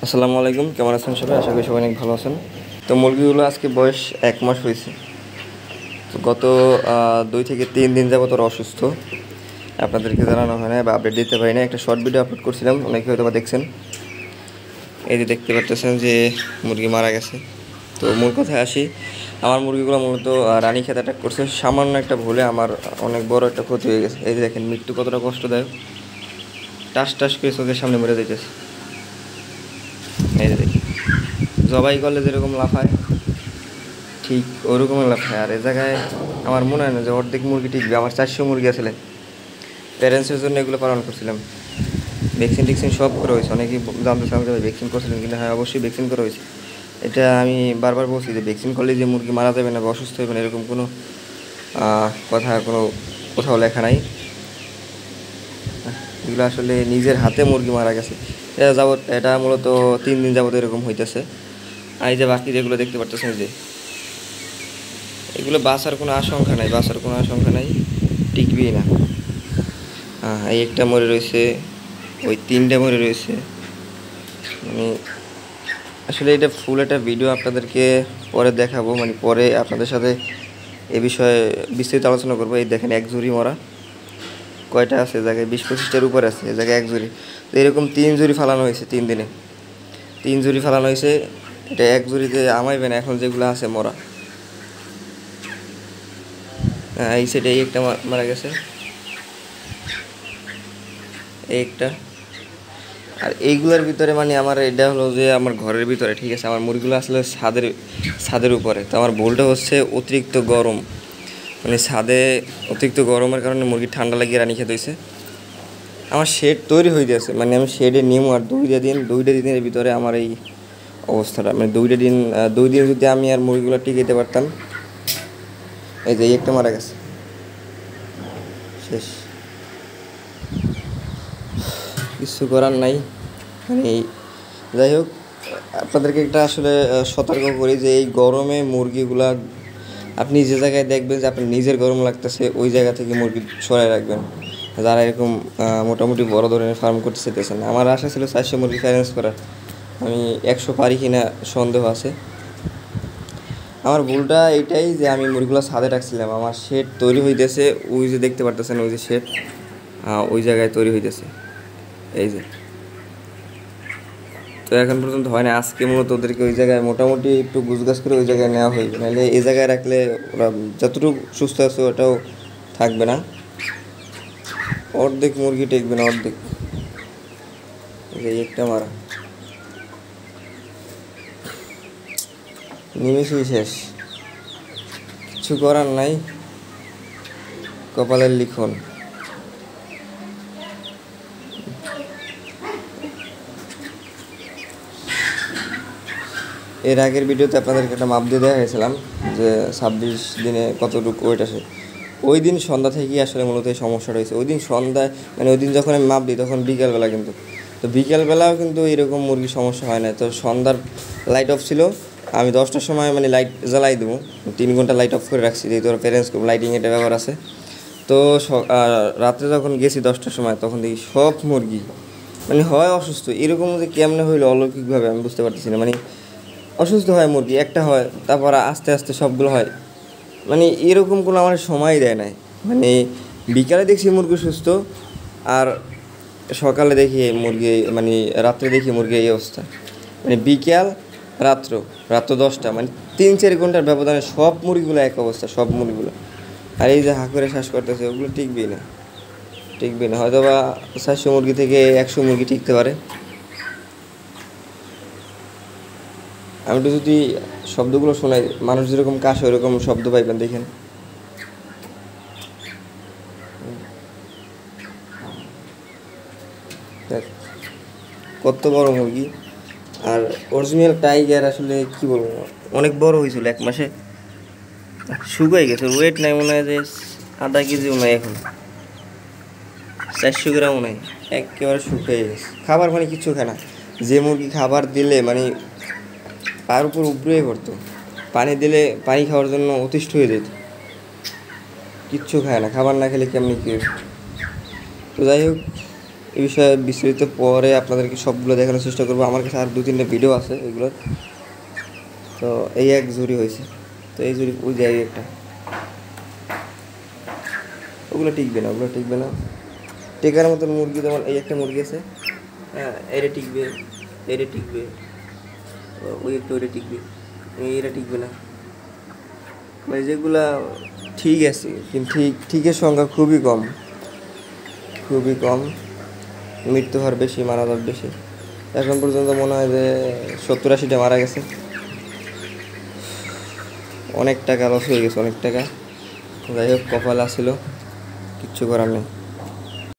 আসসালামু আলাইকুম, কেমন আছেন সবাই? আশা করি সবাই অনেক ভালো আছেন। তো মুরগিগুলো আজকে বয়স 1 মাস হয়েছে। তো গত 2 থেকে 3 দিন যাবত ওরা অসুস্থ। আপনাদেরকে জানানো হয় না বা আপডেট দিতে পারি না। একটা শর্ট ভিডিও আপলোড করছিলাম, অনেকে হয়তো বা দেখছেন। এই যে দেখতে পাচ্ছেন যে মুরগি মারা গেছে। তো মূল কথায় আসি, আমার মুরগিগুলো মূলত রানী খেতে অ্যাটাক করছে। সামান্য একটা ভুলে আমার অনেক বড় একটা ক্ষতি হয়ে গেছে। এই যে দেখেন মৃত্যু কতটা কষ্টদায়ক, টাস টাস করে চোখের সামনে মরে যাইতেছে। এই যে দেখি জবাই করলে যেরকম লাফায়, ঠিক ওরকমই লাফায়। আর এ জায়গায় আমার মনে হয় না যে অর্ধেক মুরগি টিকবে। আমার 400 মুরগি আসলে প্যারেন্টসের জন্য এগুলো পালন করছিলাম। ভ্যাকসিন টেক্সিন সব করা হয়েছে। অনেকেই জানতে চান যে ভ্যাকসিন করছিলেন কিনা। হ্যাঁ, অবশ্যই ভ্যাকসিন করা হয়েছে। এটা আমি বারবার বলছি যে ভ্যাকসিন করলে যে মুরগি মারা যাবে না বা অসুস্থ হবে না, এরকম কোনো কথা কোথাও লেখা নাই। এগুলো আসলে নিজের হাতে মুরগি মারা গেছে। এটা মূলত 3 দিন যাবত এরকম হইতেছে। আর এই যে বাকি যেগুলো দেখতে পারতেছেন, যে এগুলো বাঁচার কোনো আশঙ্কা নাই, টিকবেই না। হ্যাঁ, এই একটা মরে রয়েছে, ওই 3টে মরে রয়েছে। মানে আসলে এটা ফুল একটা ভিডিও আপনাদেরকে পরে দেখাবো, মানে পরে আপনাদের সাথে এ বিষয়ে বিস্তারিত আলোচনা করবো। এই দেখেন এক জুড়ি মরা, কয়টা আছে জায়গায় 20-25টার উপরে আছে, এ জায়গায় এক জুড়ি। তো এরকম 3 জুড়ি ফালানো হয়েছে 3 দিনে, 3 জুড়ি ফালানো হয়েছে। এটা এক জুড়িতে আমাইবে না এখন যেগুলো আছে মরা। হ্যাঁ, এই সাইডে এই একটা মারা গেছে, এই একটা। আর এইগুলোর ভিতরে মানে আমার এটা হলো যে আমার ঘরের ভিতরে, ঠিক আছে, আমার মুরগিগুলো আসলে ছাদের উপরে। তো আমার ভুলটা হচ্ছে অতিরিক্ত গরম, মানে ছাদে অতিরিক্ত গরমের কারণে মুরগি ঠান্ডা লাগিয়ে রানী খেতে হয়েছে। আমার শেড তৈরি হয়ে গেছে, মানে আমি শেডে নিমু আর 2 দিনের ভিতরে আমার এই অবস্থাটা, মানে 2 দিন যদি আমি আর মুরগিগুলো টিকাইতে পারতাম। এই যে একটা মারা গেছে, শেষ, কিছু করার নাই। মানে যাই হোক, আপনাদেরকে একটা আসলে সতর্ক করি যে এই গরমে মুরগিগুলা আপনি যে জায়গায় দেখবেন যে আপনার নিজের গরম লাগতেছে, ওই জায়গা থেকে মুরগি সরাই রাখবেন। যারা এরকম মোটামুটি বড় ধরনের ফার্ম করতে চাইতেছেন। আমার আশা ছিল 400 মুরগি প্যারেন্টস করার, আমি 100 পারি কিনা সন্দেহ আছে। আমার ভুলটা এইটাই যে আমি মুরগিগুলো ছাদে রাখছিলাম। আমার শেড তৈরি হইতেছে, ওই যে দেখতে পারতেছেন, ওই যে শেড, ওই জায়গায় তৈরি হইতেছে, এই যে। তো এখন পর্যন্ত হয় না। আজকে মূলত ওদেরকে ওই জায়গায় মোটামুটি একটু গুছগাছ করে ওই জায়গায় নেওয়া হইবে, নাহলে এই জায়গায় রাখলে ওরা যতটুকু সুস্থ আছে ওটাও থাকবে না। অর্ধেক মুরগি টেকবে না, অর্ধেক। এই একটা মারা, নিমেষেই শেষ, কিছু করার নাই, কপালের লিখন। এর আগের ভিডিওতে আপনাদেরকে একটা মাপ দিয়ে দেওয়া হয়েছিলাম যে 26 দিনে কতটুকু ওয়েট আসে। ওই দিন সন্ধ্যা থেকেই আসলে মূলত এই সমস্যাটা হয়েছে। ওই দিন সন্ধ্যায়, মানে ওই দিন যখন আমি মাপ দিই তখন বিকেলবেলা, কিন্তু তো বিকেলবেলাও কিন্তু এরকম মুরগির সমস্যা হয় না। তো সন্ধ্যার লাইট অফ ছিল, আমি 10টার সময় মানে লাইট জ্বালাই দেবো, 3 ঘন্টা লাইট অফ করে রাখছি, যেহেতু ওর প্যারেন্টস লাইটিং এটা ব্যবহার আছে। তো রাত্রে যখন গেছি 10টার সময়, তখন দেখি সব মুরগি মানে হয় অসুস্থ। এরকম যে কেমনে হইলো অলৌকিকভাবে আমি বুঝতে পারতেছি না। মানে অসুস্থ হয় মুরগি, একটা হয়, তারপর আস্তে আস্তে সবগুলো হয়। মানে এরকম কোনো আমার সময় দেয় নাই। মানে বিকালে দেখছি মুরগি সুস্থ, আর সকালে দেখি মুরগি, মানে রাত্রে দেখি মুরগি এই অবস্থা। মানে বিকাল রাত্র 10টা, মানে 3-4 ঘন্টার ব্যবধানে সব মুরগিগুলো এক অবস্থা, সব মুরগিগুলো। আর এই যে করে শ্বাস করতেছে, ওগুলো টিকবেই না। হয়তো বা 400 মুরগি থেকে 100 মুরগি টিকতে পারে। আমি একটু যদি শব্দগুলো শোনাই, মানুষ যেরকম কাশে ওরকম শব্দ পাইবেন, দেখেন। কত বড় মুরগি। আর অরিজিনাল টাইগার আসলে কি বলবো, অনেক বড় হয়েছিল 1 মাসে, শুকাই গেছে। ওয়েট নাই মনে হয় যে আধা কেজিও নাই, এখন 400 গ্রামও নাই, একেবারে শুকিয়ে গেছে। খাবার মানে কিছু খায় না। যে মুরগি খাবার দিলে মানে পায়ের উপর উপরে পড়তো, পানি দিলে পানি খাওয়ার জন্য অতিষ্ঠ হয়ে যেত, কিচ্ছু খায় না। খাবার না খেলে কেমনি কি। তো যাই হোক, এই বিষয়ে বিস্তারিত পরে আপনাদেরকে সবগুলো দেখানোর চেষ্টা করবো। আমার কাছে আর 2-3টা ভিডিও আছে এগুলোর। তো এই এক ঝুড়ি হয়েছে, তো এই ঝুড়ি ওই জায়গায় একটা, ওগুলো টিকবে না, ওগুলো টিকবে না। টেকার মতন মুরগি যেমন এই একটা মুরগি আছে, হ্যাঁ এটা টিকবে, এটা টিকবে, ওই একটা ওইটা টিকবে, এটা টিকবে না। মানে যেগুলা ঠিক আছে কিন্তু ঠিকের সংখ্যা খুবই কম, খুবই কম। মৃত্যু হার বেশি, মারা যাওয়ার বেশি। এখন পর্যন্ত মনে হয় যে 70-80টা মারা গেছে। অনেক টাকা লস হয়ে গেছে, অনেক টাকা। যাই হোক, কপাল আসছিল, কিচ্ছু করার নেই।